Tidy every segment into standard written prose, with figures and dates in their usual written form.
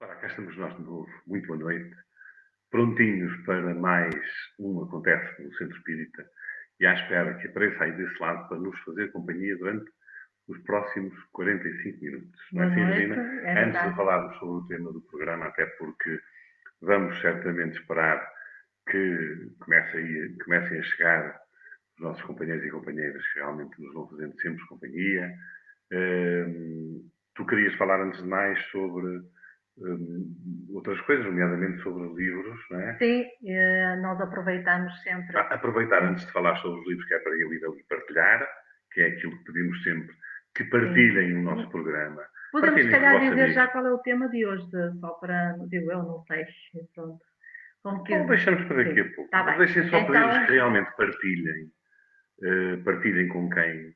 Ora, cá estamos nós de novo. Muito boa noite. Prontinhos para mais um Acontece no Centro Espírita e à espera que apareça aí desse lado para nos fazer companhia durante os próximos 45 minutos. Não é Boa assim, noite, Regina? é Antes de verdade. falarmos sobre o tema do programa, até porque vamos certamente esperar que comecem a chegar os nossos companheiros e companheiras que realmente nos vão fazendo sempre companhia. Tu querias falar antes de mais sobre outras coisas, nomeadamente sobre livros, não é? Sim, nós aproveitamos sempre. Aproveitar antes de falar sobre os livros, que é para eu ir ali partilhar, que é aquilo que pedimos sempre, que Sim. partilhem o nosso programa. Podemos, se Partilhem com os calhar, vossos dizer já amigos. qual é o tema de hoje, só para, digo eu, não sei, pronto. Como Ou quiser. deixamos para daqui Sim, a pouco. está Mas bem. deixem só pedir-vos Então, que realmente partilhem. Partilhem com quem,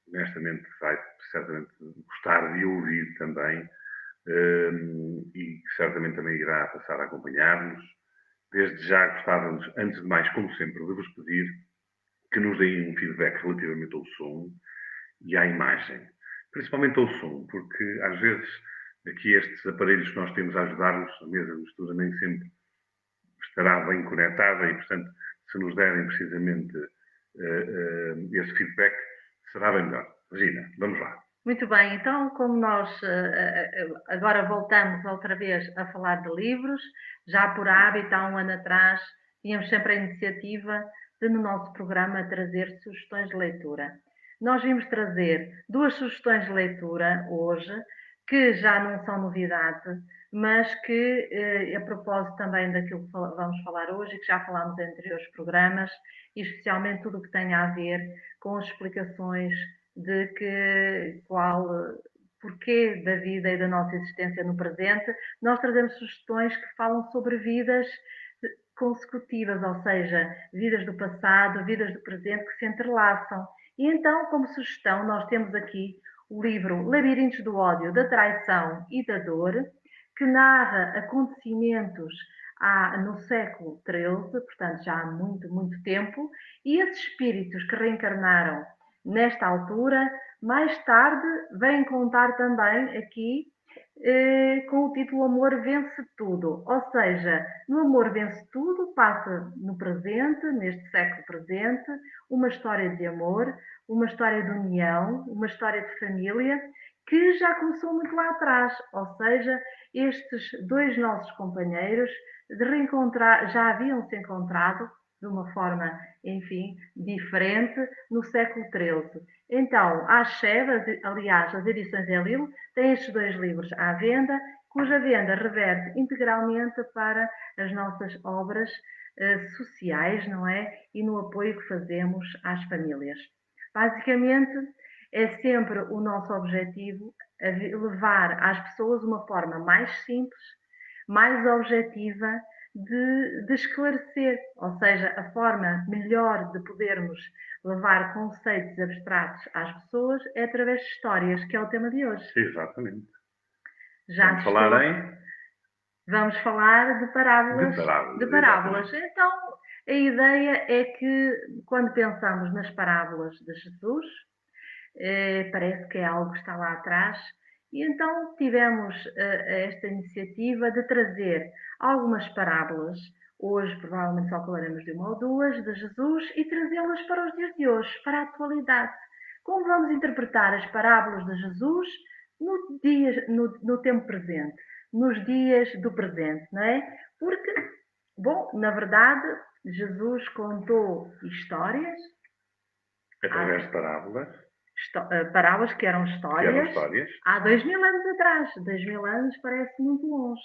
honestamente, vai certamente gostar de ouvir também. E que certamente também irá passar a acompanhar-nos. Desde já gostávamos, antes de mais, como sempre, de vos pedir que nos deem um feedback relativamente ao som e à imagem. Principalmente ao som, porque às vezes aqui estes aparelhos que nós temos a ajudar-nos, a mesa de mistura nem sempre estará bem conectada e, portanto, se nos derem precisamente esse feedback, será bem melhor. Regina, vamos lá. muito bem, então, como nós agora voltamos outra vez a falar de livros, já por hábito, há um ano atrás, tínhamos sempre a iniciativa de, no nosso programa, trazer sugestões de leitura. Nós vimos trazer duas sugestões de leitura hoje, que já não são novidade, mas que, a propósito também daquilo que vamos falar hoje e que já falámos em anteriores programas, e especialmente tudo o que tem a ver com as explicações de porquê da vida e da nossa existência no presente, nós trazemos sugestões que falam sobre vidas consecutivas, ou seja, vidas do passado, vidas do presente que se entrelaçam. E então, como sugestão, nós temos aqui o livro Labirintos do Ódio, da Traição e da Dor, que narra acontecimentos no século XIII, portanto já há muito, muito tempo, e esses espíritos que reencarnaram nesta altura, mais tarde vem contar também aqui com o título Amor Vence Tudo. Ou seja, no Amor Vence Tudo passa no presente, neste século presente, uma história de amor, uma história de união, uma história de família, que já começou muito lá atrás. Ou seja, estes dois nossos companheiros de reencontrar, já haviam se encontrado de uma forma, enfim, diferente no século XIII. Então, a Cheve, aliás, as edições Elil, têm estes dois livros à venda, cuja venda reverte integralmente para as nossas obras sociais, não é? E no apoio que fazemos às famílias. Basicamente, é sempre o nosso objetivo levar às pessoas uma forma mais simples, mais objetiva de esclarecer, ou seja, a forma melhor de podermos levar conceitos abstratos às pessoas é através de histórias, que é o tema de hoje. Exatamente. Já Vamos falar em... Vamos falar de parábolas. De parábolas, Então, a ideia é que, quando pensamos nas parábolas de Jesus, parece que é algo que está lá atrás, e então tivemos esta iniciativa de trazer algumas parábolas, hoje provavelmente só falaremos de uma ou duas, de Jesus, e trazê-las para os dias de hoje, para a atualidade. Como vamos interpretar as parábolas de Jesus no tempo presente, nos dias do presente, não é? Porque, bom, na verdade, Jesus contou histórias, através de parábolas, parábolas que eram que eram histórias, histórias. há 2000 anos atrás. 2000 anos parece muito longe.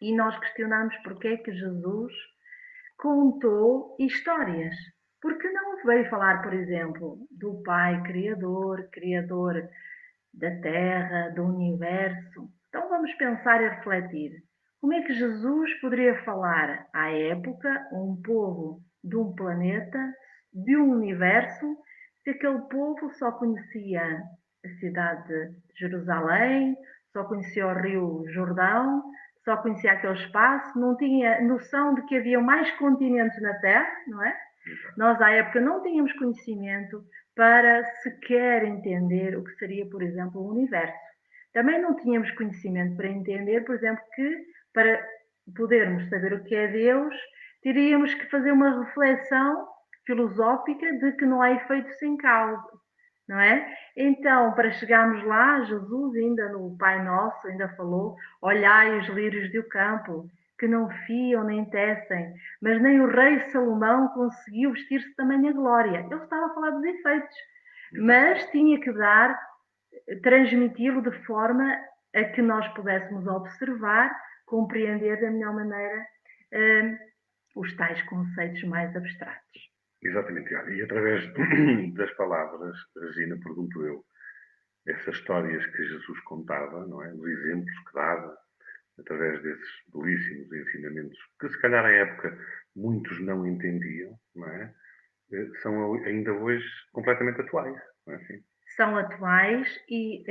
E nós questionamos porque é que Jesus contou histórias. Porque não veio falar, por exemplo, do Pai Criador da Terra, do Universo. Então vamos pensar e refletir. Como é que Jesus poderia falar à época a um povo de um planeta, de um universo, se aquele povo só conhecia a cidade de Jerusalém, só conhecia o Rio Jordão, só conhecia aquele espaço, não tinha noção de que havia mais continentes na Terra, não é? Nós, à época, não tínhamos conhecimento para sequer entender o que seria, por exemplo, o universo. Também não tínhamos conhecimento para entender, por exemplo, que para podermos saber o que é Deus, teríamos que fazer uma reflexão filosófica de que não há efeito sem causa, não é? Então, para chegarmos lá, Jesus ainda no Pai Nosso ainda falou: olhai os lírios do campo, que não fiam nem tecem, mas nem o rei Salomão conseguiu vestir-se de tamanha glória. Ele estava a falar dos efeitos, mas tinha que transmiti-lo de forma a que nós pudéssemos observar, compreender da melhor maneira os tais conceitos mais abstratos. Exatamente, e através das palavras, Regina, pergunto eu, essas histórias que Jesus contava, não é? Os exemplos que dava, através desses belíssimos ensinamentos, que se calhar à época muitos não entendiam, não é? São ainda hoje completamente atuais, não é assim? São atuais e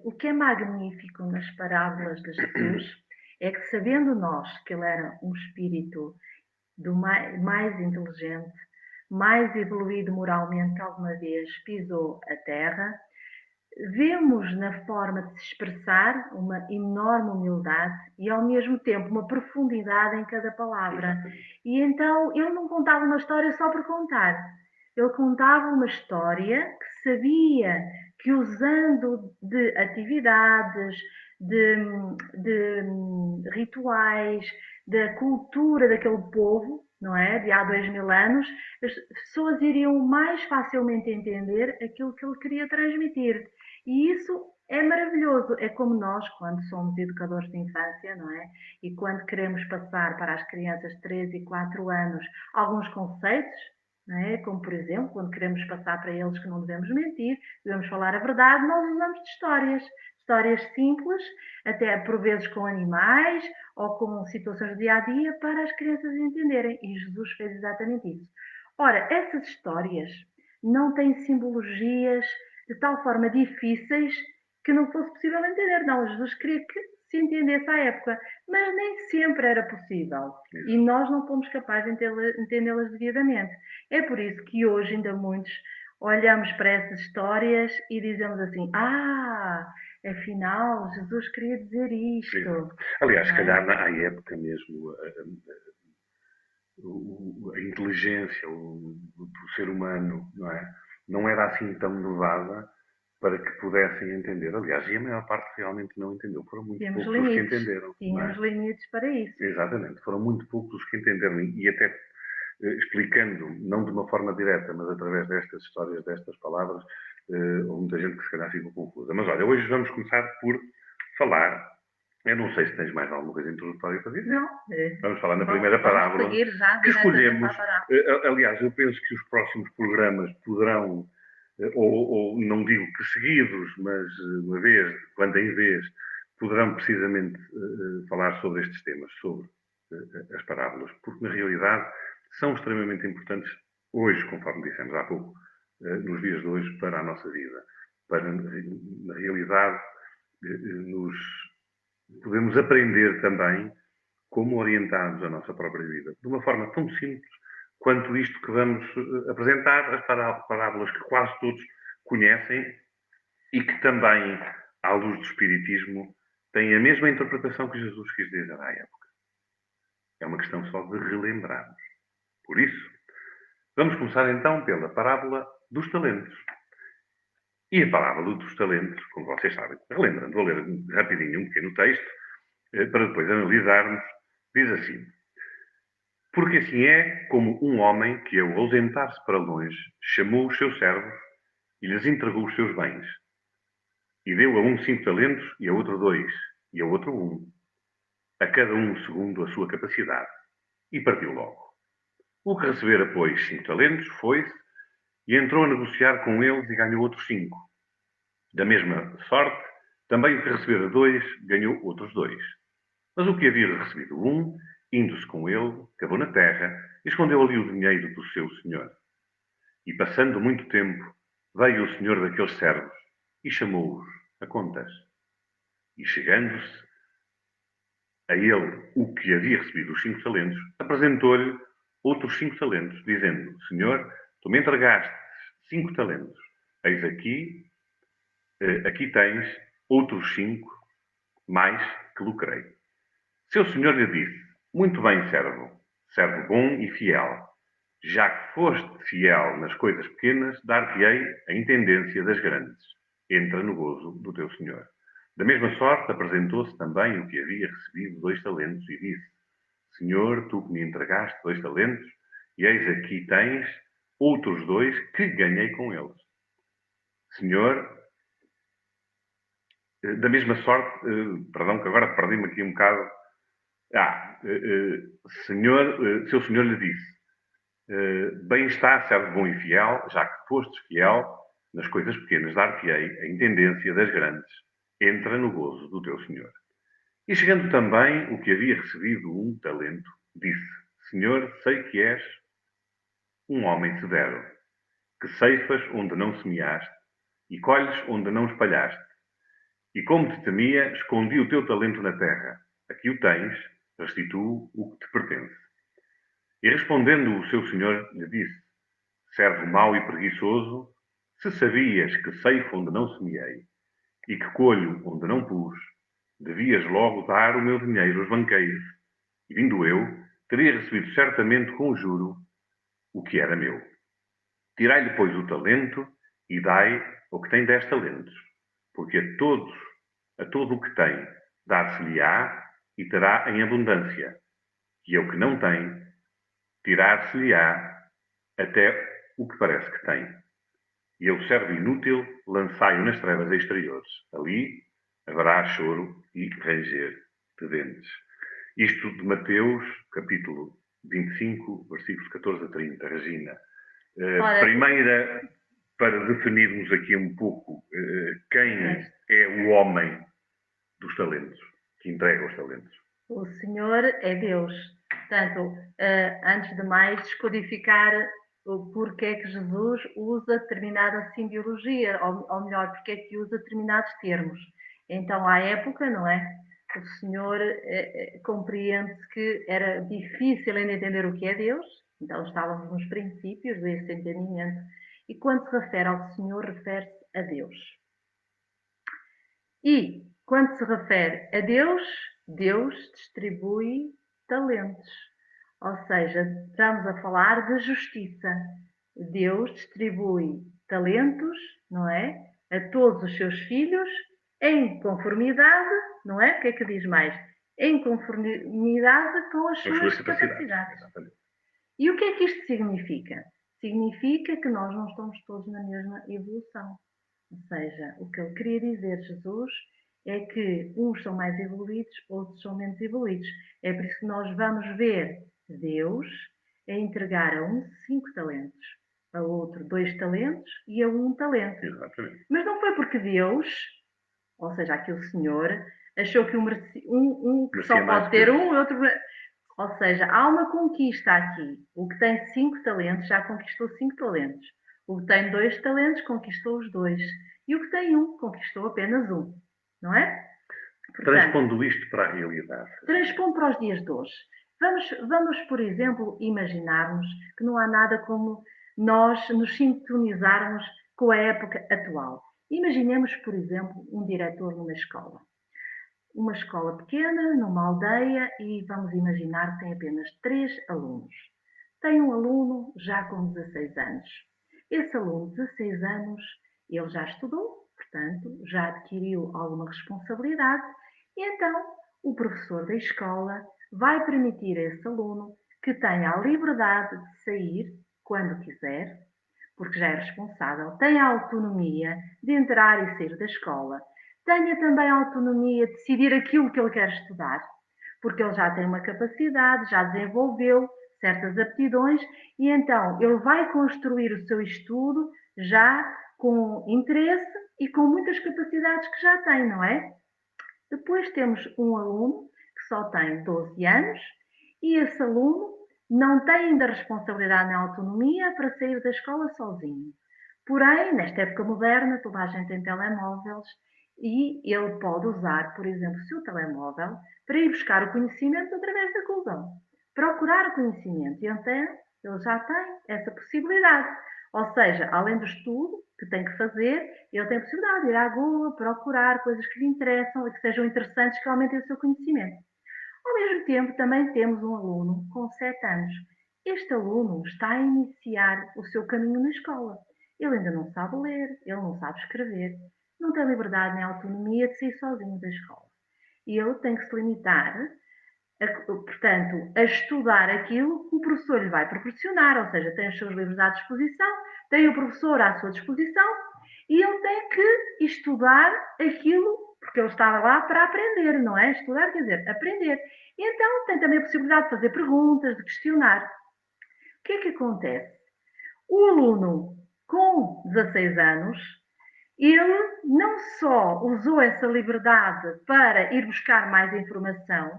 o que é magnífico nas parábolas de Jesus é que, sabendo nós que ele era um espírito mais inteligente, mais evoluído moralmente que alguma vez pisou a terra, vemos na forma de se expressar uma enorme humildade e, ao mesmo tempo, uma profundidade em cada palavra. E então ele não contava uma história só por contar. Ele contava uma história que sabia que, usando de atividades, de rituais, da cultura daquele povo, não é? De há 2000 anos, as pessoas iriam mais facilmente entender aquilo que ele queria transmitir. E isso é maravilhoso. É como nós, quando somos educadores de infância, não é? E quando queremos passar para as crianças de 3 e 4 anos alguns conceitos, não é? Como, por exemplo, quando queremos passar para eles que não devemos mentir, devemos falar a verdade, nós usamos de histórias. Histórias simples, até por vezes com animais ou com situações do dia a dia, para as crianças entenderem. E Jesus fez exatamente isso. Ora, essas histórias não têm simbologias de tal forma difíceis que não fosse possível entender. Não, Jesus queria que se entendesse à época, mas nem sempre era possível. E nós não fomos capazes de entendê-las devidamente. É por isso que hoje ainda muitos olhamos para essas histórias e dizemos assim: afinal, Jesus queria dizer isto. Sim. Aliás, se calhar à época mesmo, a inteligência do ser humano, não é? Não era assim tão elevada para que pudessem entender. Aliás, e a maior parte realmente não entendeu. Foram muito poucos os que entenderam. Tínhamos limites para isso. Exatamente. Foram muito poucos os que entenderam. E até explicando, não de uma forma direta, mas através destas histórias, destas palavras, houve muita gente que se calhar ficou confusa. Mas olha, hoje vamos começar por falar. Eu não sei se tens mais alguma coisa introdutória para dizer. Não. Vamos falar na primeira parábola. Seguir já que escolhemos. Aliás, eu penso que os próximos programas poderão, ou não digo que seguidos, mas uma vez, quando em vez, poderão precisamente falar sobre estes temas, sobre as parábolas, porque na realidade são extremamente importantes hoje, conforme dissemos há pouco, nos dias de hoje, para a nossa vida. Para, na realidade, nos podemos aprender também como orientarmos a nossa própria vida, de uma forma tão simples quanto isto que vamos apresentar, as parábolas que quase todos conhecem e que também, à luz do Espiritismo, têm a mesma interpretação que Jesus quis dizer à época. É uma questão só de relembrarmos. Por isso, vamos começar então pela parábola dos talentos. E a parábola dos talentos, como vocês sabem, relembrando, vou ler rapidinho um pequeno texto, para depois analisarmos, diz assim: porque assim é como um homem que, ao ausentar-se para longe, chamou os seus servos e lhes entregou os seus bens. E deu a um 5 talentos, e a outro 2, e a outro 1, a cada um segundo a sua capacidade. E partiu logo. O que recebera, pois, 5 talentos, foi-se e entrou a negociar com eles e ganhou outros 5. Da mesma sorte, também o que recebera 2, ganhou outros 2. Mas o que havia recebido 1, indo-se com ele, cavou na terra e escondeu ali o dinheiro do seu senhor. E passando muito tempo, veio o senhor daqueles servos e chamou-os a contas. E chegando-se a ele o que havia recebido os 5 talentos, apresentou-lhe outros 5 talentos, dizendo: Senhor, tu me entregaste 5 talentos. Eis aqui tens outros 5 mais que lucrei. Seu senhor lhe disse: muito bem, servo, servo bom e fiel. Já que foste fiel nas coisas pequenas, dar-te-ei a intendência das grandes. Entra no gozo do teu senhor. Da mesma sorte, apresentou-se também o que havia recebido 2 talentos e disse: Senhor, tu que me entregaste 2 talentos, e eis aqui tens outros 2 que ganhei com eles. Senhor, da mesma sorte, perdão que agora perdi-me aqui um bocado. Senhor, seu senhor lhe disse: bem está, servo bom e fiel, já que fostes fiel nas coisas pequenas, dar-te-ei a intendência das grandes. Entra no gozo do teu senhor. E chegando também o que havia recebido 1 talento, disse: Senhor, sei que és um homem severo, que ceifas onde não semeaste e colhes onde não espalhaste. E como te temia, escondi o teu talento na terra. Aqui o tens, restituo o que te pertence. E respondendo o seu senhor, lhe disse: servo mau e preguiçoso, se sabias que ceifo onde não semeei e que colho onde não pus, devias logo dar o meu dinheiro aos banqueiros, e vindo eu, teria recebido certamente com juro o que era meu. Tirai-lhe, pois, o talento e dai o que tem 10 talentos, porque a todo o que tem, dar-se-lhe-á e terá em abundância, e ao que não tem, tirar-se-lhe-á até o que parece que tem. E ao servo inútil, lançai-o nas trevas exteriores. Ali haverá choro e ranger de dentes. Isto de Mateus, capítulo 25, versículos 14 a 30. Regina, primeira, para definirmos aqui um pouco quem é o homem dos talentos, que entrega os talentos. O Senhor é Deus. Portanto, antes de mais, descodificar o porquê que Jesus usa determinada simbiologia, ou melhor, porque é que usa determinados termos. Então, à época, não é? O Senhor compreende-se que era difícil ainda entender o que é Deus, então estávamos nos princípios desse entendimento. E quando se refere ao Senhor, refere-se a Deus. E quando se refere a Deus, Deus distribui talentos. Ou seja, estamos a falar de justiça. Deus distribui talentos, não é? A todos os seus filhos, em conformidade, não é? O que é que diz mais? Em conformidade com as suas capacidades. E o que é que isto significa? Significa que nós não estamos todos na mesma evolução. Ou seja, o que ele queria dizer, Jesus, é que uns são mais evoluídos, outros são menos evoluídos. É por isso que nós vamos ver Deus a entregar a um 5 talentos, a outro 2 talentos e a 1 talento. Exatamente. Mas não foi porque Deus, ou seja, aqui o Senhor, achou que um que só pode ter um e outro... Ou seja, há uma conquista aqui. O que tem 5 talentos já conquistou 5 talentos. O que tem 2 talentos conquistou os 2. E o que tem 1 conquistou apenas 1. Não é? Portanto, transpondo isto para a realidade. Transpondo para os dias de hoje. Vamos, por exemplo, imaginarmos que não há nada como nós nos sintonizarmos com a época atual. Imaginemos, por exemplo, um diretor numa escola. Uma escola pequena, numa aldeia, e vamos imaginar que tem apenas 3 alunos. Tem um aluno já com 16 anos. Esse aluno de 16 anos, ele já estudou, portanto, já adquiriu alguma responsabilidade, e então o professor da escola vai permitir a esse aluno que tenha a liberdade de sair quando quiser, porque já é responsável, tem a autonomia de entrar e sair da escola, tenha também a autonomia de decidir aquilo que ele quer estudar, porque ele já tem uma capacidade, já desenvolveu certas aptidões e então ele vai construir o seu estudo já com interesse e com muitas capacidades que já tem, não é? Depois temos um aluno que só tem 12 anos e esse aluno não tem ainda responsabilidade nem autonomia para sair da escola sozinho. Porém, nesta época moderna, toda a gente tem telemóveis e ele pode usar, por exemplo, o seu telemóvel para ir buscar o conhecimento através da Google. Procurar o conhecimento. E então, ele já tem essa possibilidade. Ou seja, além do estudo, que tem que fazer, ele tem a possibilidade de ir à Google, procurar coisas que lhe interessam e que sejam interessantes, que aumentem o seu conhecimento. Ao mesmo tempo, também temos um aluno com 7 anos. Este aluno está a iniciar o seu caminho na escola. Ele ainda não sabe ler, ele não sabe escrever, não tem liberdade nem autonomia de sair sozinho da escola. E ele tem que se limitar, portanto, a estudar aquilo que o professor lhe vai proporcionar, ou seja, tem os seus livros à disposição, tem o professor à sua disposição e ele tem que estudar aquilo, porque ele estava lá para aprender, não é? Estudar quer dizer aprender. E então tem também a possibilidade de fazer perguntas, de questionar. O que é que acontece? O aluno com 16 anos, ele não só usou essa liberdade para ir buscar mais informação,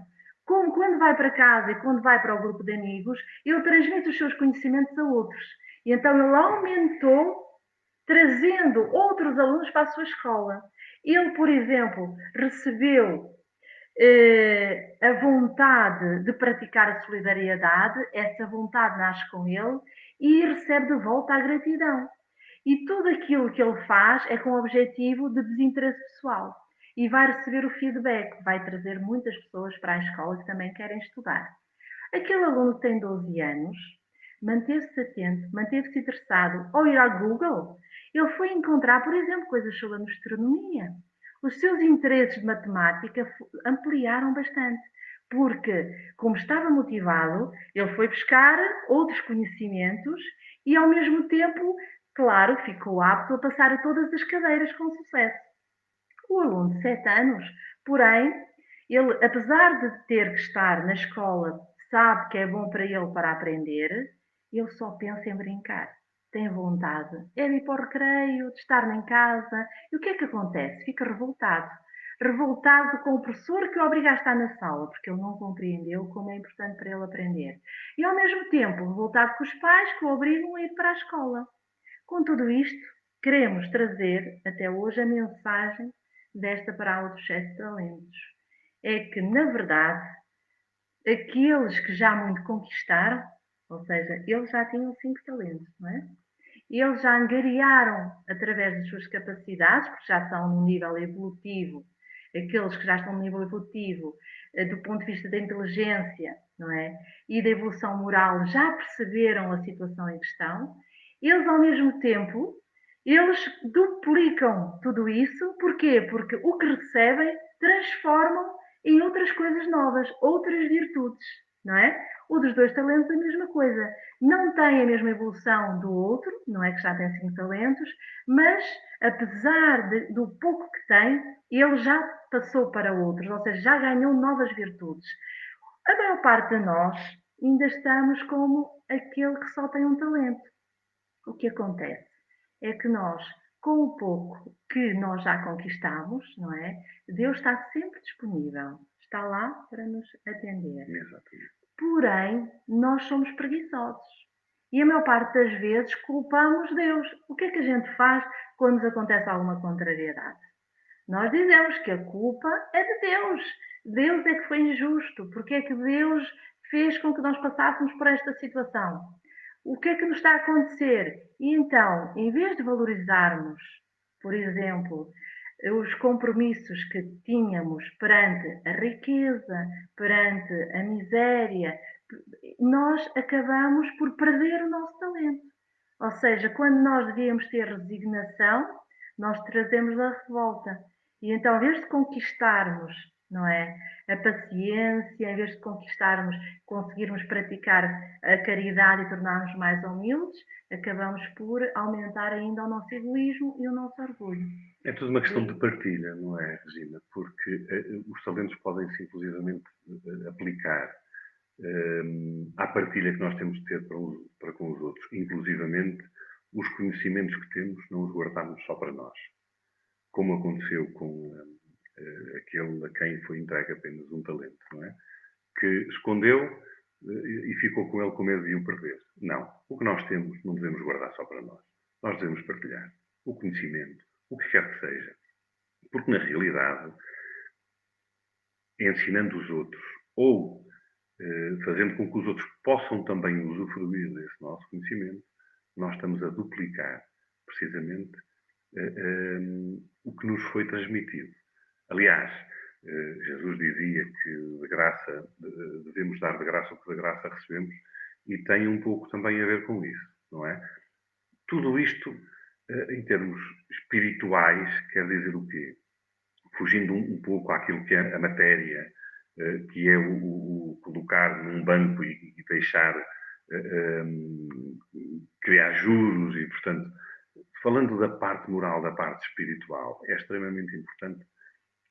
como quando vai para casa e quando vai para o grupo de amigos, ele transmite os seus conhecimentos a outros. E então ele aumentou, trazendo outros alunos para a sua escola. Ele, por exemplo, recebeu a vontade de praticar a solidariedade, essa vontade nasce com ele e recebe de volta a gratidão. E tudo aquilo que ele faz é com o objetivo de desinteresse pessoal. E vai receber o feedback, vai trazer muitas pessoas para a escola que também querem estudar. Aquele aluno que tem 12 anos manteve-se atento, manteve-se interessado ao ir ao Google. Ele foi encontrar, por exemplo, coisas sobre a astronomia. Os seus interesses de matemática ampliaram bastante, porque, como estava motivado, ele foi buscar outros conhecimentos e, ao mesmo tempo, claro, ficou apto a passar a todas as cadeiras com sucesso. O aluno de 7 anos, porém, ele, apesar de ter que estar na escola, sabe que é bom para ele para aprender, ele só pensa em brincar. Tem vontade. É de ir para o recreio, de estar em casa. E o que é que acontece? Fica revoltado. Revoltado com o professor que o obriga a estar na sala, porque ele não compreendeu como é importante para ele aprender. E, ao mesmo tempo, revoltado com os pais que o obrigam a ir para a escola. Com tudo isto, queremos trazer até hoje a mensagem desta parábola dos 7 talentos. É que, na verdade, aqueles que já muito conquistaram, ou seja, eles já tinham 5 talentos, não é? Eles já angariaram através das suas capacidades, porque já estão no nível evolutivo, aqueles que já estão no nível evolutivo do ponto de vista da inteligência, não é? E da evolução moral, já perceberam a situação em questão. Eles, ao mesmo tempo, eles duplicam tudo isso. Porquê? Porque o que recebem transformam em outras coisas novas, outras virtudes, não é? O dos 2 talentos a mesma coisa. Não tem a mesma evolução do outro, não é que já tem 5 talentos, mas apesar do pouco que tem, ele já passou para outros, ou seja, já ganhou novas virtudes. A maior parte de nós ainda estamos como aquele que só tem um talento. O que acontece é que nós, com o pouco que nós já conquistamos, não é? Deus está sempre disponível, está lá para nos atender. Exatamente. Porém, nós somos preguiçosos. E a maior parte das vezes culpamos Deus. O que é que a gente faz quando nos acontece alguma contrariedade? Nós dizemos que a culpa é de Deus. Deus é que foi injusto. Porque é que Deus fez com que nós passássemos por esta situação? O que é que nos está a acontecer? E então, em vez de valorizarmos, por exemplo, os compromissos que tínhamos perante a riqueza, perante a miséria, nós acabamos por perder o nosso talento. Ou seja, quando nós devíamos ter resignação, nós trazemos a revolta. E então, em vez de conquistarmos, não é, a paciência, em vez de conquistarmos, conseguirmos praticar a caridade e tornarmos mais humildes, acabamos por aumentar ainda o nosso egoísmo e o nosso orgulho. É tudo uma questão de partilha, não é, Regina? Porque os talentos podem-se, inclusivamente, aplicar à partilha que nós temos de ter para com os outros. Inclusivamente, os conhecimentos que temos, não os guardamos só para nós. Como aconteceu com aquele a quem foi entregue apenas um talento, não é? Que escondeu e ficou com ele com medo de o perder. Não. O que nós temos não devemos guardar só para nós. Nós devemos partilhar o conhecimento, o que quer que seja. Porque, na realidade, ensinando os outros ou fazendo com que os outros possam também usufruir desse nosso conhecimento, nós estamos a duplicar, precisamente, o que nos foi transmitido. Aliás, Jesus dizia que de graça, devemos dar de graça o que de graça recebemos, e tem um pouco também a ver com isso, não é? Tudo isto, em termos espirituais, quer dizer o quê? Fugindo um pouco àquilo que é a matéria, que é o colocar num banco e deixar criar juros e, portanto, falando da parte moral, da parte espiritual, é extremamente importante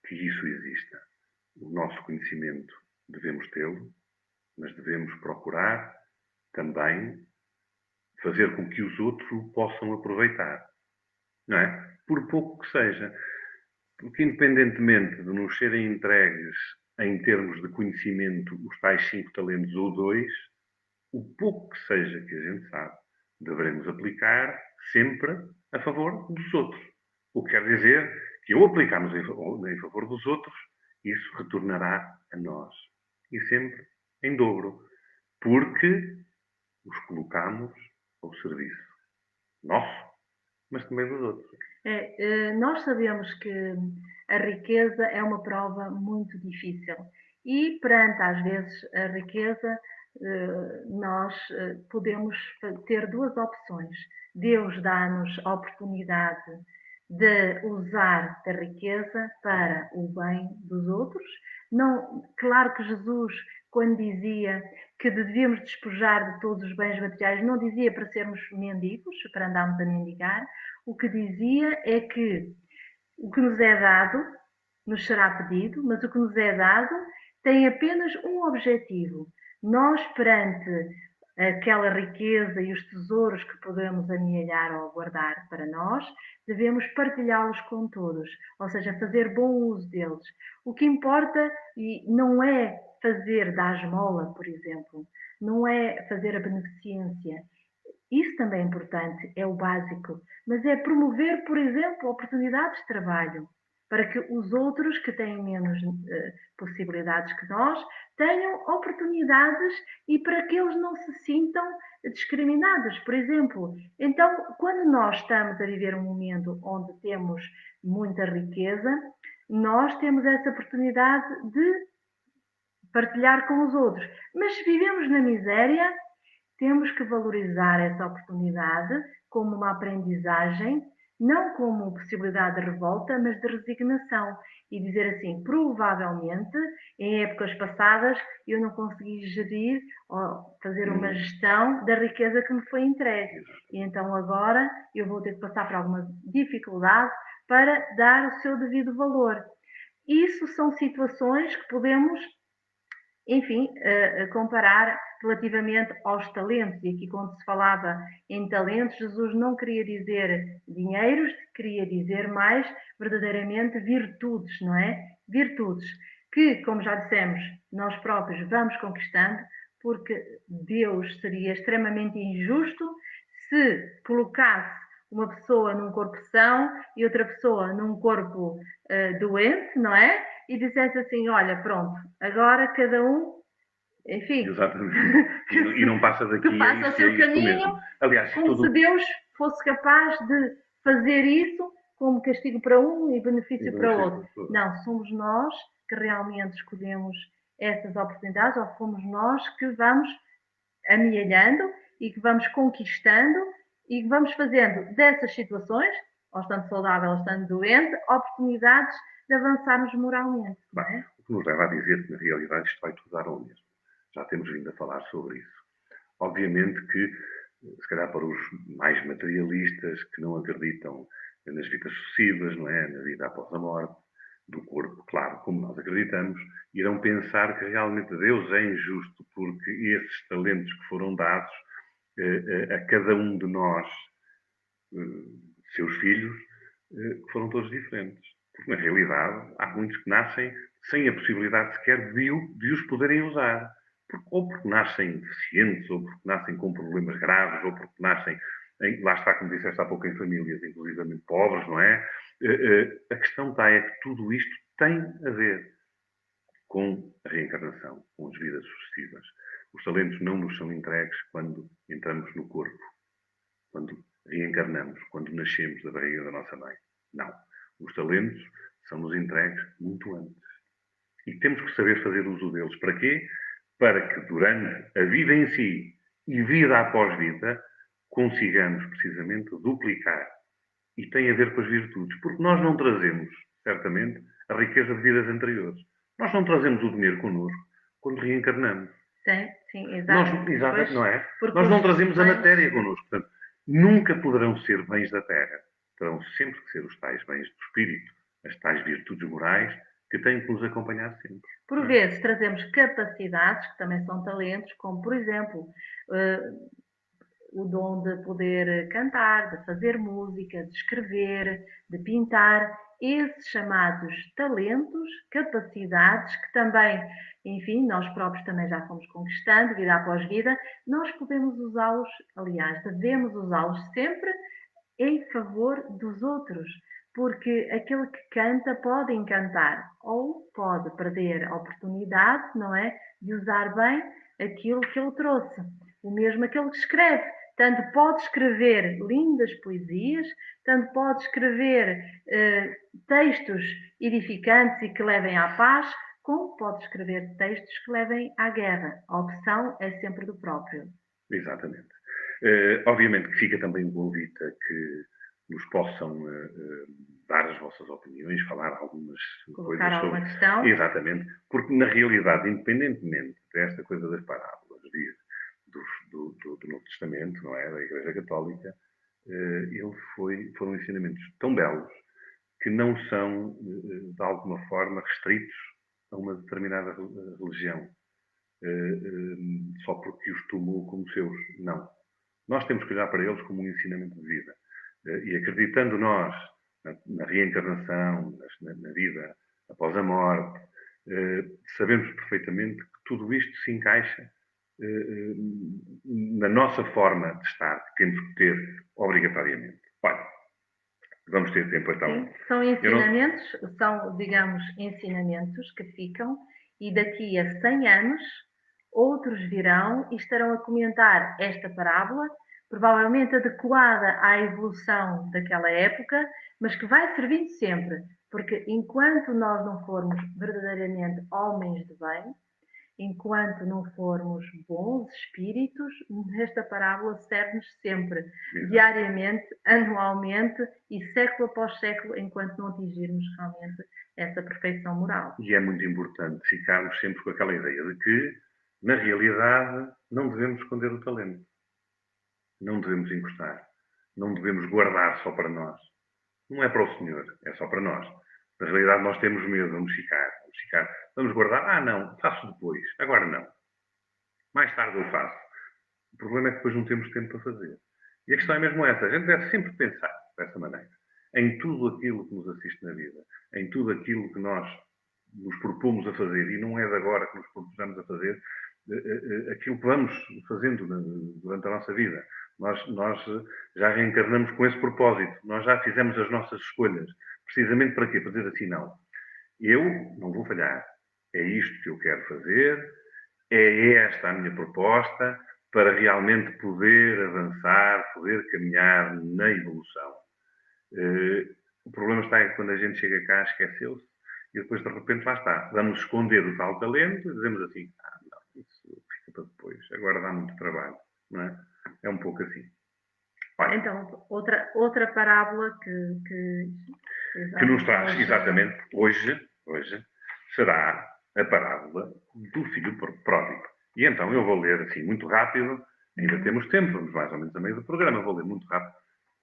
que isso exista. O nosso conhecimento devemos tê-lo, mas devemos procurar também fazer com que os outros o possam aproveitar, não é? Por pouco que seja. Porque, independentemente de nos serem entregues, em termos de conhecimento, os tais 5 talentos ou 2, o pouco que seja que a gente sabe, devemos aplicar sempre a favor dos outros. O que quer dizer que, ao aplicarmos em favor dos outros, isso retornará a nós. E sempre em dobro. Porque os colocamos ao serviço nosso, mas também dos outros. Nós sabemos que a riqueza é uma prova muito difícil e perante às vezes a riqueza nós podemos ter duas opções. Deus dá-nos a oportunidade de usar da riqueza para o bem dos outros. Não, claro que Jesus, quando dizia que devíamos despojar de todos os bens materiais, não dizia para sermos mendigos, para andarmos a mendigar. O que dizia é que o que nos é dado nos será pedido, mas o que nos é dado tem apenas um objetivo. Nós, perante aquela riqueza e os tesouros que podemos amealhar ou guardar para nós, devemos partilhá-los com todos, ou seja, fazer bom uso deles. O que importa não é fazer da esmola, por exemplo, não é fazer a beneficência. Isso também é importante, é o básico, mas é promover, por exemplo, oportunidades de trabalho para que os outros que têm menos possibilidades que nós tenham oportunidades e para que eles não se sintam discriminados, por exemplo. Então, quando nós estamos a viver um momento onde temos muita riqueza, nós temos essa oportunidade de partilhar com os outros. Mas se vivemos na miséria, temos que valorizar essa oportunidade como uma aprendizagem, não como possibilidade de revolta, mas de resignação. E dizer assim, provavelmente, em épocas passadas, eu não consegui gerir ou fazer uma gestão da riqueza que me foi entregue. E então agora eu vou ter que passar por alguma dificuldade para dar o seu devido valor. Isso são situações que podemos, enfim, comparar relativamente aos talentos. E aqui, quando se falava em talentos, Jesus não queria dizer dinheiros, queria dizer mais verdadeiramente virtudes, não é? Virtudes que, como já dissemos, nós próprios vamos conquistando, porque Deus seria extremamente injusto se colocasse uma pessoa num corpo são e outra pessoa num corpo doente, não é? E dissesse assim, olha, pronto, agora cada um, enfim, Exatamente. E não passa daqui que faça o seu caminho, Aliás, como se Deus fosse capaz de fazer isso como castigo para um e benefício para outro. Não, somos nós que realmente escolhemos essas oportunidades, ou fomos nós que vamos amealhando e que vamos conquistando e que vamos fazendo dessas situações, ou estando saudável ou estando doente, oportunidades de avançarmos moralmente. Não é? O que nos leva a dizer que, na realidade, isto vai tudo dar ao mesmo. Já temos vindo a falar sobre isso. Obviamente que, se calhar para os mais materialistas, que não acreditam nas vidas sucessivas, não é? Na vida após a morte, do corpo, claro, como nós acreditamos, irão pensar que realmente Deus é injusto porque esses talentos que foram dados a cada um de nós, seus filhos, foram todos diferentes. Porque, na realidade, há muitos que nascem sem a possibilidade sequer de os poderem usar. Ou porque nascem deficientes, ou porque nascem com problemas graves, ou porque nascem, lá está, como disseste há pouco, em famílias inclusivamente pobres, não é? A questão está é que tudo isto tem a ver com a reencarnação, com as vidas sucessivas. Os talentos não nos são entregues quando entramos no corpo, quando reencarnamos quando nascemos da barriga da nossa mãe. Não. Os talentos são-nos entregues muito antes. E temos que saber fazer uso deles. Para quê? Para que durante a vida em si e vida após vida consigamos precisamente duplicar. E tem a ver com as virtudes. Porque nós não trazemos, certamente, a riqueza de vidas anteriores. Nós não trazemos o dinheiro connosco quando reencarnamos. Sim, sim, exato. Exato, não é? Porque Nós não os trazemos a bens, matéria connosco. Portanto, nunca poderão ser bens da terra. Terão sempre que ser os tais bens do espírito, as tais virtudes morais que têm que nos acompanhar sempre. por vezes, trazemos capacidades, que também são talentos, como, por exemplo, eh, o dom de poder cantar, de fazer música, de escrever, de pintar, esses chamados talentos, capacidades, que também, enfim, nós próprios também já fomos conquistando, vida após vida, nós podemos usá-los, aliás, devemos usá-los sempre em favor dos outros, porque aquele que canta pode encantar ou pode perder a oportunidade, não é, de usar bem aquilo que ele trouxe. O mesmo aquele que escreve, tanto pode escrever lindas poesias, tanto pode escrever textos edificantes e que levem à paz, como pode escrever textos que levem à guerra. A opção é sempre do próprio. Exatamente. Obviamente que fica também um convite a que nos possam dar as vossas opiniões, falar algumas Colocar coisas alguma sobre... questão? Exatamente, porque na realidade, independentemente desta coisa das parábolas do Novo Testamento, não é? Da Igreja Católica, foram ensinamentos tão belos que não são, de alguma forma, restritos a uma determinada religião. Só porque os tomou como seus. Não. Nós temos que olhar para eles como um ensinamento de vida. E acreditando nós na reencarnação, na vida após a morte, sabemos perfeitamente que tudo isto se encaixa na nossa forma de estar, que temos que ter obrigatoriamente. Olha, vamos ter tempo então. Sim, são ensinamentos, são, digamos, ensinamentos que ficam e daqui a 100 anos outros virão e estarão a comentar esta parábola, provavelmente adequada à evolução daquela época, mas que vai servindo sempre, porque enquanto nós não formos verdadeiramente homens de bem, enquanto não formos bons espíritos, esta parábola serve-nos sempre, Exato. Diariamente, anualmente e século após século, enquanto não atingirmos realmente essa perfeição moral. E é muito importante ficarmos sempre com aquela ideia de que, na realidade, não devemos esconder o talento. Não devemos encostar. Não devemos guardar só para nós. Não é para o Senhor, é só para nós. Na realidade, nós temos medo, vamos ficar. Vamos guardar? Ah, não, faço depois. Agora não. Mais tarde eu faço. O problema é que depois não temos tempo para fazer. E a questão é mesmo essa. A gente deve sempre pensar dessa maneira. Em tudo aquilo que nos assiste na vida. Em tudo aquilo que nós nos propomos a fazer. E não é de agora que nos propusemos a fazer aquilo que vamos fazendo durante a nossa vida. Nós já reencarnamos com esse propósito. Nós já fizemos as nossas escolhas. Precisamente para quê? Para dizer assim, não. Eu não vou falhar. É isto que eu quero fazer. É esta a minha proposta para realmente poder avançar, poder caminhar na evolução. O problema está é que quando a gente chega cá, esqueceu-se e depois de repente lá está. Vamos esconder o tal talento e dizemos assim, não, isso fica para depois, agora dá muito trabalho, não é? É um pouco assim. Olha, então, outra parábola que nos traz exatamente hoje será a parábola do filho pródigo. E então eu vou ler assim muito rápido, ainda temos tempo, vamos mais ou menos a meio do programa, vou ler muito rápido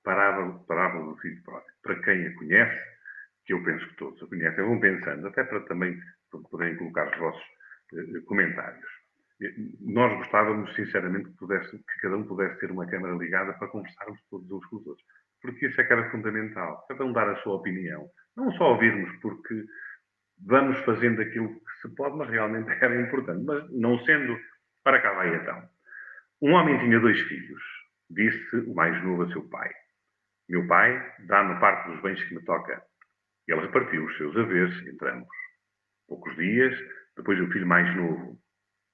parábola do filho pródigo. Para quem a conhece, que eu penso que todos a conhecem, vão pensando, até para também poderem colocar os vossos comentários. Nós gostávamos, sinceramente, que cada um pudesse ter uma câmara ligada para conversarmos todos uns com os outros. Porque isso é que era fundamental. Cada um dar a sua opinião. Não só ouvirmos, porque vamos fazendo aquilo que se pode, mas realmente era importante. Mas não sendo, para cá vai então. Um homem tinha 2 filhos. Disse o mais novo a seu pai: meu pai dá-me parte dos bens que me toca. Ele repartiu os seus haveres entre ambos. Poucos dias, depois o filho mais novo,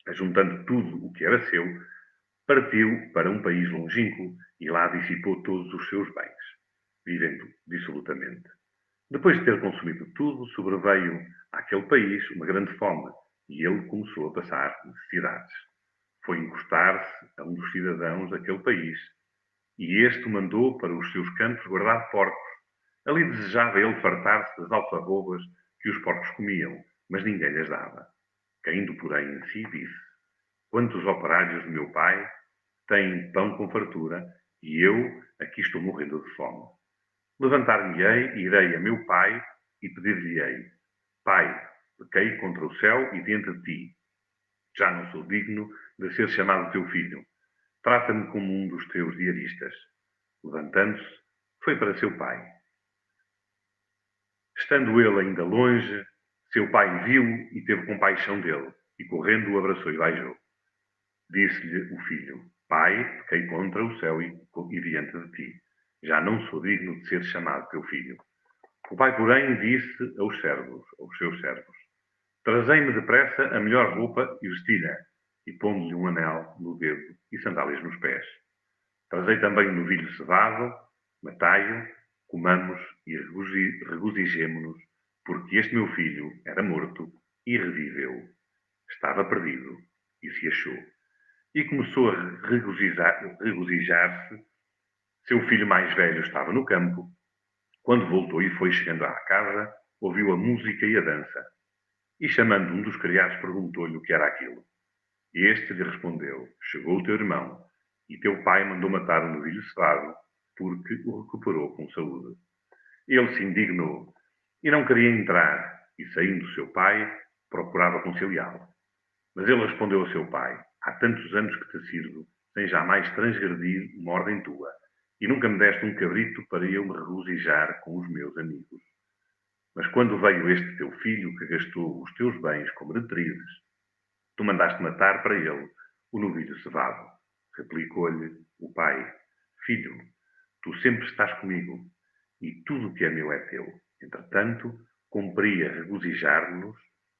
ajuntando tudo o que era seu, Partiu para um país longínquo e lá dissipou todos os seus bens, vivendo dissolutamente. Depois de ter consumido tudo, sobreveio àquele país uma grande fome e ele começou a passar necessidades. Foi encostar-se a um dos cidadãos daquele país e este o mandou para os seus campos guardar porcos. Ali desejava ele fartar-se das alfarrobas que os porcos comiam, mas ninguém lhes dava. Caindo, porém, em si, disse: Quantos operários do meu pai têm pão com fartura e eu aqui estou morrendo de fome. Levantar-me-ei e irei a meu pai e pedir-lhe-ei: Pai, pequei contra o céu e diante de ti. Já não sou digno de ser chamado teu filho. Trata-me como um dos teus diaristas. Levantando-se, foi para seu pai. Estando ele ainda longe, seu pai viu e teve compaixão dele, e correndo o abraçou e beijou. Disse-lhe o filho: Pai, pequei contra o céu e diante de ti. Já não sou digno de ser chamado teu filho. O pai, porém, disse aos seus servos: Trazei-me depressa a melhor roupa e vestilha, e pondo-lhe um anel no dedo e sandálias nos pés. Trazei também um novilho cevado, matai-o, comamos e regozijemo-nos, porque este meu filho era morto e reviveu. Estava perdido e se achou. E começou a regozijar-se. Seu filho mais velho estava no campo. Quando voltou e foi chegando à casa, ouviu a música e a dança. E chamando um dos criados, perguntou-lhe o que era aquilo. E este lhe respondeu: Chegou o teu irmão, e teu pai mandou matar o novilho cevado, porque o recuperou com saúde. Ele se indignou e não queria entrar, e saindo seu pai, procurava conciliá-lo. Mas ele respondeu ao seu pai: Há tantos anos que te sirvo, sem jamais transgredir uma ordem tua, e nunca me deste um cabrito para eu me regozijar com os meus amigos. Mas quando veio este teu filho, que gastou os teus bens com meretrizes, tu mandaste matar para ele o novilho cevado. Replicou-lhe o pai: Filho, tu sempre estás comigo, e tudo o que é meu é teu. Entretanto, cumpria regozijar-nos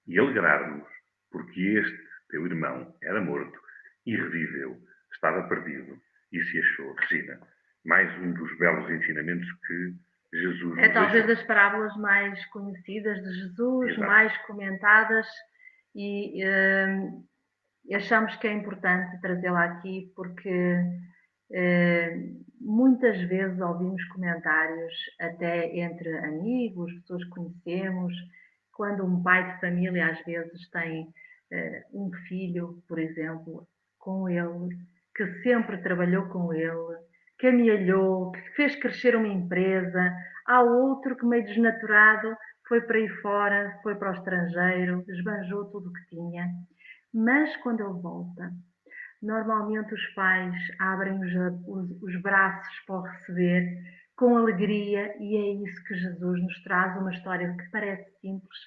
e alegrar-nos, porque este teu irmão era morto e reviveu, estava perdido e se achou. Regina, mais um dos belos ensinamentos que Jesus nos É talvez deixou. das parábolas mais conhecidas de Jesus, Exato. mais comentadas, e achamos que é importante trazê-la aqui porque muitas vezes ouvimos comentários, até entre amigos, pessoas que conhecemos, quando um pai de família às vezes tem um filho, por exemplo, com ele, que sempre trabalhou com ele, que amealhou, que fez crescer uma empresa. Há outro que, meio desnaturado, foi para aí fora, foi para o estrangeiro, esbanjou tudo o que tinha. Mas quando ele volta, normalmente os pais abrem os braços para o receber com alegria, e é isso que Jesus nos traz, uma história que parece simples,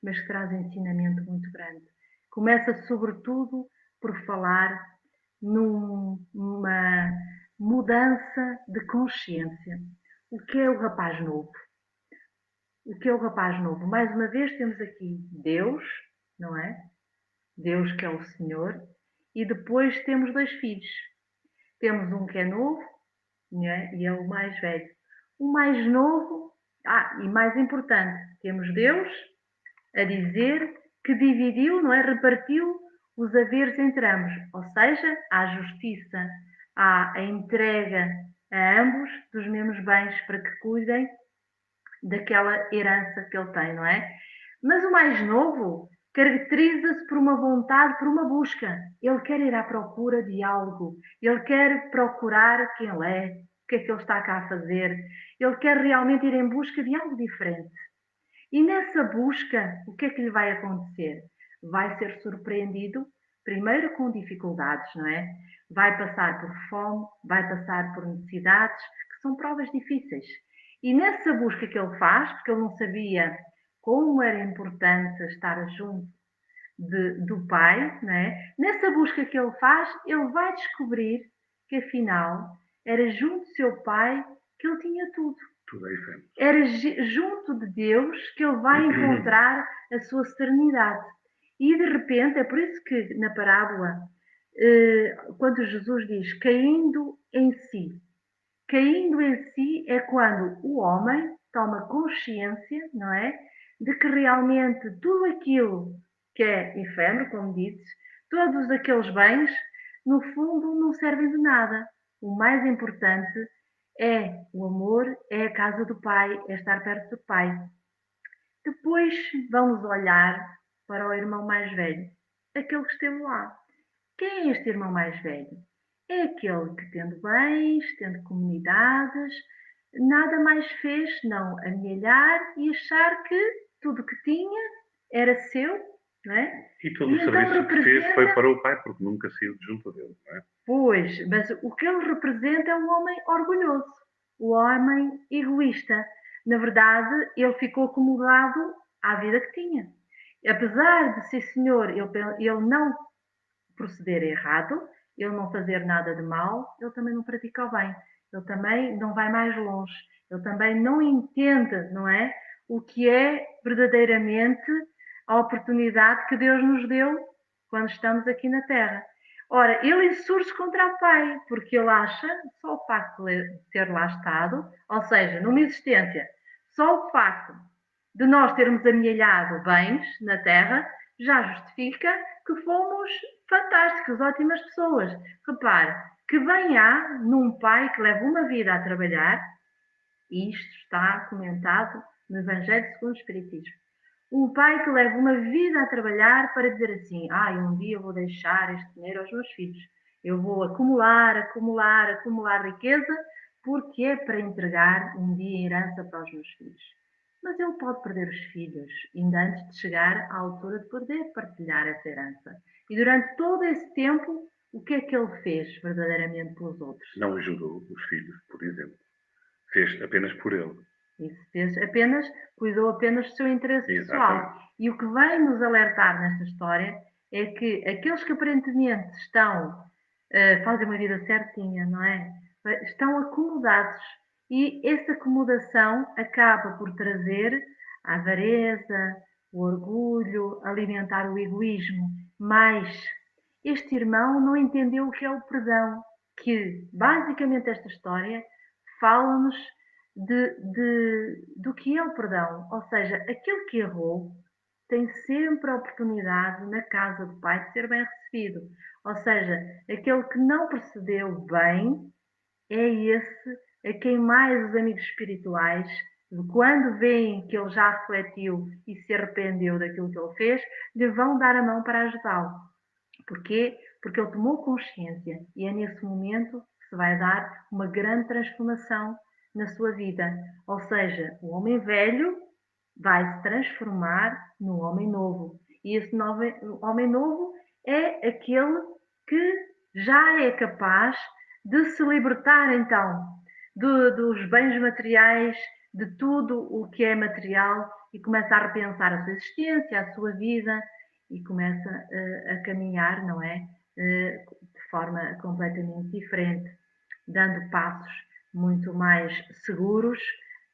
mas que traz ensinamento muito grande. Começa, sobretudo, por falar numa mudança de consciência. O que é o rapaz novo? O que é o rapaz novo? Mais uma vez temos aqui Deus, não é? Deus que é o Senhor, e depois temos dois filhos. Temos um que é novo, né? E é o mais velho. O mais novo, e mais importante, temos Deus a dizer que dividiu, não é? Repartiu os haveres entre ambos, ou seja, há justiça, há a entrega a ambos dos mesmos bens para que cuidem daquela herança que ele tem, não é? Mas o mais novo caracteriza-se por uma vontade, por uma busca. Ele quer ir à procura de algo. Ele quer procurar quem ele é, o que é que ele está cá a fazer. Ele quer realmente ir em busca de algo diferente. E nessa busca, o que é que lhe vai acontecer? Vai ser surpreendido, primeiro com dificuldades, não é? Vai passar por fome, vai passar por necessidades, que são provas difíceis. E nessa busca que ele faz, porque ele não sabia como era importante estar junto do pai, não é? Nessa busca que ele faz, ele vai descobrir que afinal era junto do seu pai que ele tinha tudo. Tudo é diferente. Era junto de Deus que ele vai encontrar a sua serenidade. E de repente, é por isso que na parábola quando Jesus diz caindo em si. Caindo em si é quando o homem toma consciência, não é? De que realmente tudo aquilo que é efêmero, como dizes, todos aqueles bens, no fundo, não servem de nada. O mais importante é o amor, é a casa do Pai, é estar perto do Pai. Depois vamos olhar para o irmão mais velho, aquele que esteve lá. Quem é este irmão mais velho? É aquele que, tendo bens, tendo comunidades, nada mais fez senão amealhar e achar que tudo que tinha era seu, não é? E todo E o então serviço que fez foi representa, para o pai, porque nunca saiu de junto dele, não é? pois, mas o que ele representa é um homem orgulhoso, o homem egoísta. Na verdade, ele ficou acomodado à vida que tinha. Apesar de ser senhor, ele não proceder errado, ele não fazer nada de mal, ele também não pratica o bem, ele também não vai mais longe, ele também não entende, não é? O que é verdadeiramente a oportunidade que Deus nos deu quando estamos aqui na Terra. Ora, ele insurge contra o Pai, porque ele acha, só o facto de ter lá estado, ou seja, numa existência, só o facto de nós termos amealhado bens na Terra, já justifica que fomos fantásticos, ótimas pessoas. Repare, que bem há num pai que leva uma vida a trabalhar, e isto está comentado no Evangelho segundo o Espiritismo. Um pai que leva uma vida a trabalhar para dizer assim: um dia eu vou deixar este dinheiro aos meus filhos. Eu vou acumular, acumular, acumular riqueza, porque é para entregar um dia em herança para os meus filhos. Mas ele pode perder os filhos, ainda antes de chegar à altura de poder partilhar essa herança. E durante todo esse tempo, o que é que ele fez verdadeiramente pelos outros? Não ajudou os filhos, por exemplo. Fez apenas por ele. Isso fez apenas, cuidou apenas do seu interesse pessoal. Exatamente. E o que vem nos alertar nesta história é que aqueles que aparentemente estão, fazem uma vida certinha, não é? Estão acomodados. E essa acomodação acaba por trazer a avareza, o orgulho, alimentar o egoísmo. Mas este irmão não entendeu o que é o perdão, que basicamente esta história fala-nos do que é o perdão. Ou seja, aquele que errou tem sempre a oportunidade na casa do Pai de ser bem recebido. Ou seja, aquele que não procedeu bem é esse a quem mais os amigos espirituais, quando veem que ele já refletiu e se arrependeu daquilo que ele fez, lhe vão dar a mão para ajudá-lo. Porquê? Porque ele tomou consciência e é nesse momento que se vai dar uma grande transformação na sua vida. Ou seja, o homem velho vai se transformar num homem novo. E esse homem novo é aquele que já é capaz de se libertar então dos bens materiais, de tudo o que é material e começa a repensar a sua existência, a sua vida e começa a caminhar, não é? De forma completamente diferente, dando passos muito mais seguros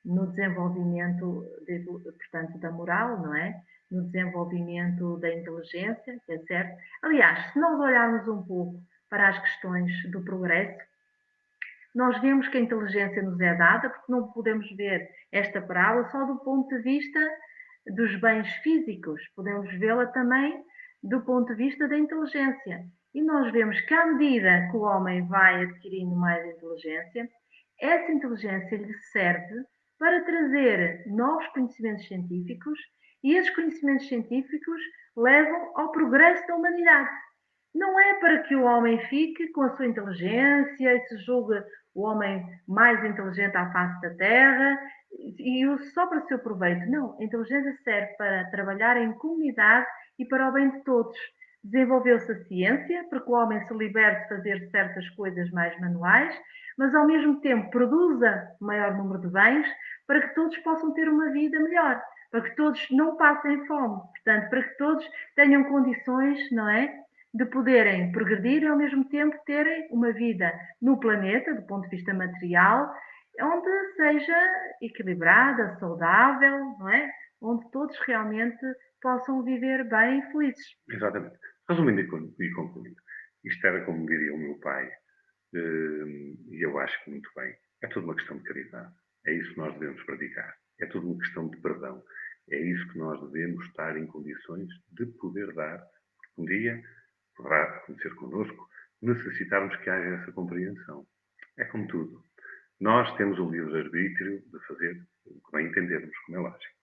no desenvolvimento, portanto, da moral, não é? No desenvolvimento da inteligência, que é certo. Aliás, se nós olharmos um pouco para as questões do progresso, nós vemos que a inteligência nos é dada, porque não podemos ver esta parábola só do ponto de vista dos bens físicos, podemos vê-la também do ponto de vista da inteligência. E nós vemos que à medida que o homem vai adquirindo mais inteligência, essa inteligência lhe serve para trazer novos conhecimentos científicos e esses conhecimentos científicos levam ao progresso da humanidade. Não é para que o homem fique com a sua inteligência e se julgue o homem mais inteligente à face da Terra e use só para o seu proveito. Não, a inteligência serve para trabalhar em comunidade e para o bem de todos. Desenvolveu-se a ciência para que o homem se liberte de fazer certas coisas mais manuais, mas ao mesmo tempo produza maior número de bens para que todos possam ter uma vida melhor, para que todos não passem fome, portanto, para que todos tenham condições, não é? De poderem progredir e ao mesmo tempo terem uma vida no planeta, do ponto de vista material, onde seja equilibrada, saudável, não é? Onde todos realmente possam viver bem e felizes. Exatamente. Resumindo e concluindo, Isto era como diria o meu pai, e eu acho que muito bem. É tudo uma questão de caridade. É isso que nós devemos praticar. É tudo uma questão de perdão. É isso que nós devemos estar em condições de poder dar, porque um dia poderá acontecer connosco, necessitarmos que haja essa compreensão. É como tudo. Nós temos o livre-arbítrio de fazer o que bem entendermos, como é lógico.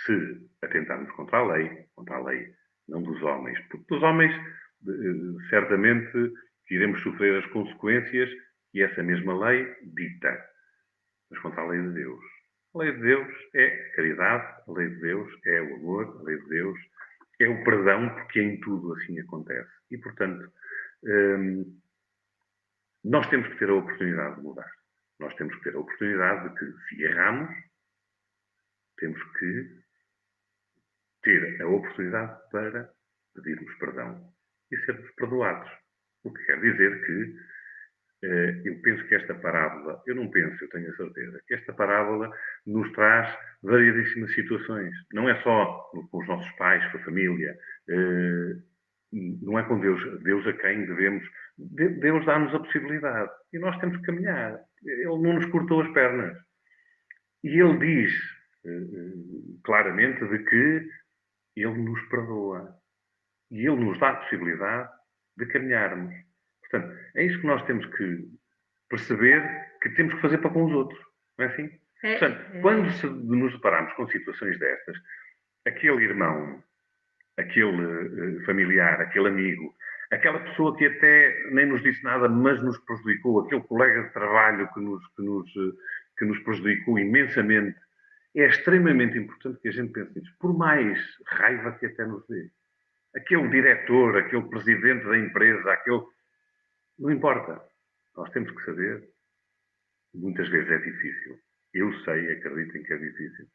Se atentarmos contra a lei não dos homens, porque dos homens certamente que iremos sofrer as consequências que essa mesma lei dita, mas contra a lei de Deus. A lei de Deus é a caridade, a lei de Deus é o amor, a lei de Deus é o perdão, porque em tudo assim acontece. E, portanto, nós temos que ter a oportunidade de mudar. Nós temos que ter a oportunidade de que, se erramos, temos que ter a oportunidade para pedirmos perdão e sermos perdoados. O que quer dizer que eu penso que esta parábola, eu não penso, eu tenho a certeza, que esta parábola nos traz variedíssimas situações. Não é só com os nossos pais, com a família, não é com Deus. Deus a quem devemos. Deus dá-nos a possibilidade e nós temos que caminhar. Ele não nos cortou as pernas. E ele diz claramente de que ele nos perdoa. E ele nos dá a possibilidade de caminharmos. Portanto, é isso que nós temos que perceber que temos que fazer para com os outros. Não é assim? Portanto, quando nos deparamos com situações destas, aquele irmão, aquele familiar, aquele amigo, aquela pessoa que até nem nos disse nada, mas nos prejudicou, aquele colega de trabalho que nos prejudicou imensamente, é extremamente importante que a gente pense nisso, por mais raiva que até nos dê. Aquele diretor, aquele presidente da empresa, aquele... Não importa. Nós temos que saber, muitas vezes é difícil. Eu sei, acreditem que é difícil.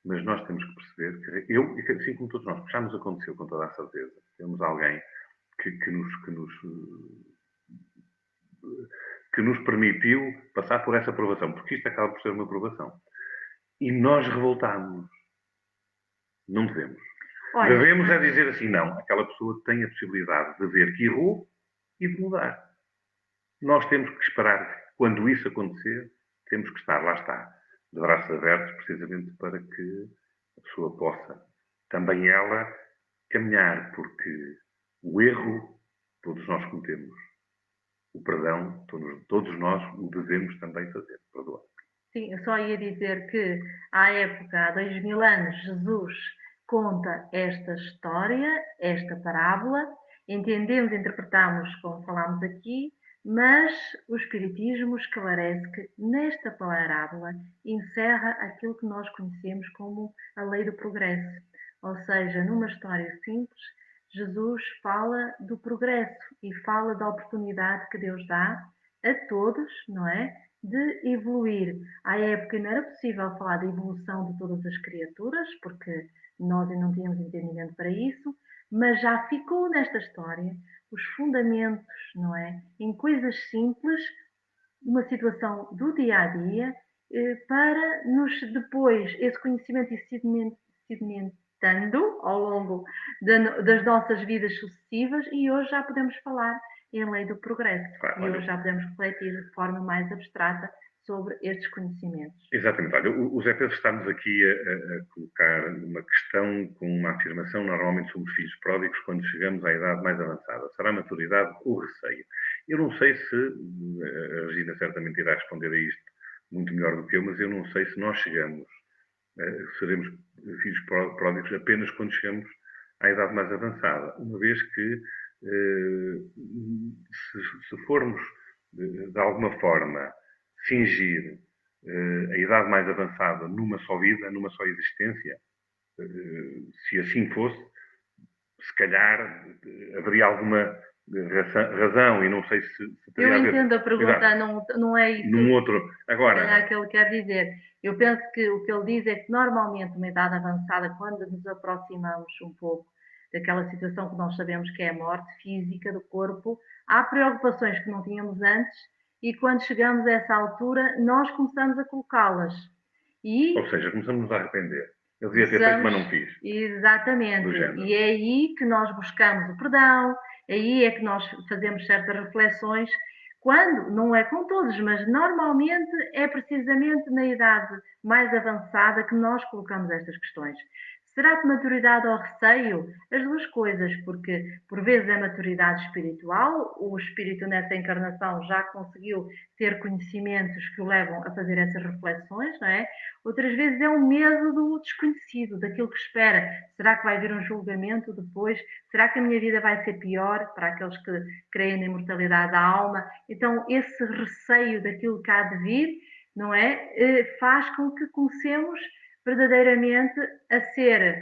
Mas nós temos que perceber que eu, assim como todos nós, já nos aconteceu com toda a certeza. Temos alguém que nos permitiu passar por essa provação, porque isto acaba por ser uma provação. E nós revoltámos. Não devemos. Olha, devemos é dizer assim, não, aquela pessoa tem a possibilidade de ver que errou e de mudar. Nós temos que esperar, quando isso acontecer, temos que estar, lá está, de braços abertos, precisamente para que a pessoa possa, também ela, caminhar, porque o erro todos nós cometemos. O perdão, todos nós o devemos também fazer, perdoar. Sim, eu só ia dizer que, à época, há 2000 anos, Jesus conta esta história, esta parábola, entendemos, interpretamos como falámos aqui, mas o Espiritismo esclarece que nesta parábola encerra aquilo que nós conhecemos como a lei do progresso. Ou seja, numa história simples, Jesus fala do progresso e fala da oportunidade que Deus dá a todos, não é? De evoluir. À época não era possível falar da evolução de todas as criaturas, porque nós ainda não tínhamos entendimento para isso, mas já ficou nesta história os fundamentos, não é? Em coisas simples, uma situação do dia a dia, para nos depois esse conhecimento ir sedimentando ao longo das nossas vidas sucessivas e hoje já podemos falar em lei do progresso. Claro, e hoje já podemos refletir de forma mais abstrata sobre estes conhecimentos. Exatamente. Olha, o Zé Pedro está-nos aqui a colocar uma questão com uma afirmação. Normalmente somos filhos pródigos quando chegamos à idade mais avançada. Será maturidade ou receio? Eu não sei se, a Regina certamente irá responder a isto muito melhor do que eu, mas eu não sei se nós chegamos, seremos filhos pródigos apenas quando chegamos à idade mais avançada. Uma vez que, se formos, de alguma forma, fingir a idade mais avançada numa só vida, numa só existência, se assim fosse, se calhar haveria alguma razão e não sei se teria eu entendo a pergunta, não é isso num outro. Agora, que ele quer dizer. Eu penso que o que ele diz é que normalmente uma idade avançada, quando nos aproximamos um pouco daquela situação que nós sabemos que é a morte física do corpo, há preocupações que não tínhamos antes e quando chegamos a essa altura, nós começamos a colocá-las. Ou seja, começamos a arrepender. Eu devia ter feito, mas não fiz. Exatamente. E é aí que nós buscamos o perdão, Aí é que nós fazemos certas reflexões, quando, não é com todos, mas normalmente é precisamente na idade mais avançada que nós colocamos estas questões. Será de maturidade ou receio? As duas coisas, porque por vezes é maturidade espiritual, o espírito nessa encarnação já conseguiu ter conhecimentos que o levam a fazer essas reflexões, não é? Outras vezes é o medo do desconhecido, daquilo que espera. Será que vai haver um julgamento depois? Será que a minha vida vai ser pior para aqueles que creem na imortalidade da alma? Então, esse receio daquilo que há de vir, não é? Faz com que comecemos verdadeiramente a ser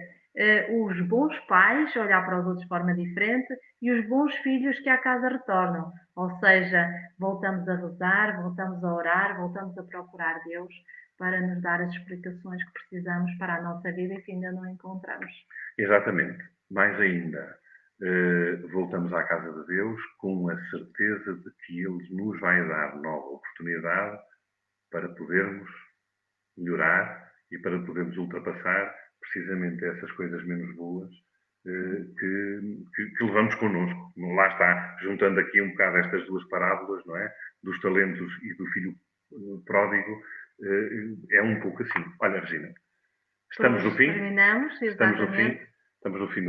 os bons pais, olhar para os outros de forma diferente, e os bons filhos que à casa retornam. Ou seja, voltamos a rezar, voltamos a orar, voltamos a procurar Deus para nos dar as explicações que precisamos para a nossa vida e que ainda não encontramos. Exatamente. Mais ainda, voltamos à casa de Deus com a certeza de que Ele nos vai dar nova oportunidade para podermos melhorar e para podermos ultrapassar precisamente essas coisas menos boas que levamos connosco. Lá está, juntando aqui um bocado estas duas parábolas, não é? Dos talentos e do filho pródigo, é um pouco assim. Olha, Regina, estamos no fim. Terminamos, Estamos no fim. exatamente. Estamos no fim,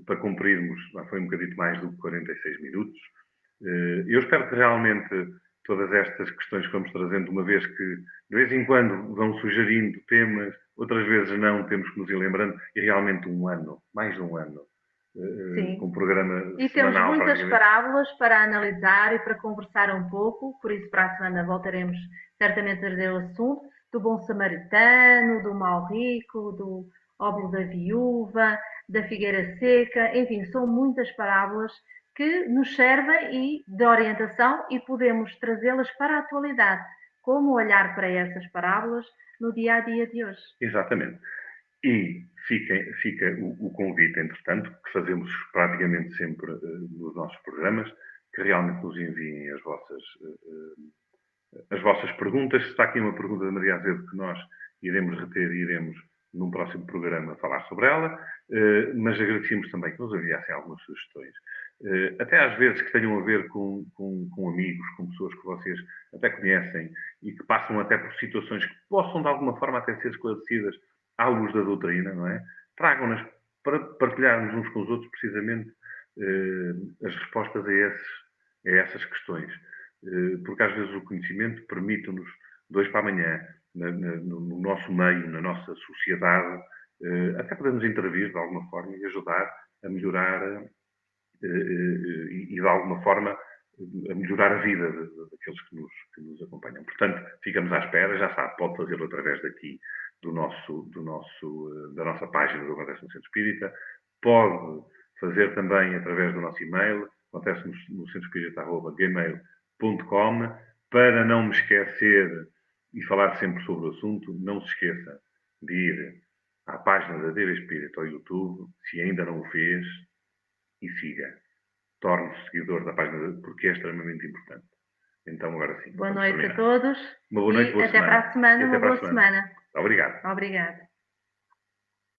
para cumprirmos, foi um bocadinho mais do que 46 minutos. Eu espero que realmente todas estas questões que vamos trazendo, uma vez que de vez em quando vão sugerindo temas, outras vezes não, temos que nos ir lembrando, e realmente um ano, mais de um ano, com um programa e temos semanal muitas praticamente. parábolas para analisar e para conversar um pouco, por isso para a semana voltaremos certamente a trazer o assunto do bom samaritano, do mau rico, do óbolo da viúva, da figueira seca, enfim, são muitas parábolas que nos servem e de orientação e podemos trazê-las para a atualidade. Como olhar para essas parábolas no dia a dia de hoje. Exatamente. E fica o convite, entretanto, que fazemos praticamente sempre nos nossos programas, que realmente nos enviem as vossas perguntas. Está aqui uma pergunta da Maria Azevedo que nós iremos reter e iremos, num próximo programa, falar sobre ela, mas agradecemos também que nos enviassem algumas sugestões. Até às vezes que tenham a ver com amigos, com pessoas que vocês até conhecem e que passam até por situações que possam, de alguma forma, até ser esclarecidas à luz da doutrina, não é? Tragam-nas para partilharmos uns com os outros, precisamente, as respostas a essas questões. Porque às vezes o conhecimento permite-nos, dois para amanhã, no nosso meio, na nossa sociedade, até podemos intervir de alguma forma e ajudar a melhorar e de alguma forma a melhorar a vida daqueles que nos acompanham. Portanto, ficamos à espera, já sabe, pode fazê-lo através daqui da nossa página do Acontece no Centro Espírita, pode fazer também através do nosso e-mail, acontece no centroespírita@gmail.com. Para não me esquecer e falar sempre sobre o assunto, não se esqueça de ir à página da TV Espírita ao YouTube, se ainda não o fez, e siga. Torne-se seguidor da página, porque é extremamente importante. Então, agora sim, Boa vamos noite a terminar. todos Uma boa noite, e boa até para a semana. semana, E até uma para a boa semana. semana. Obrigado. Obrigada.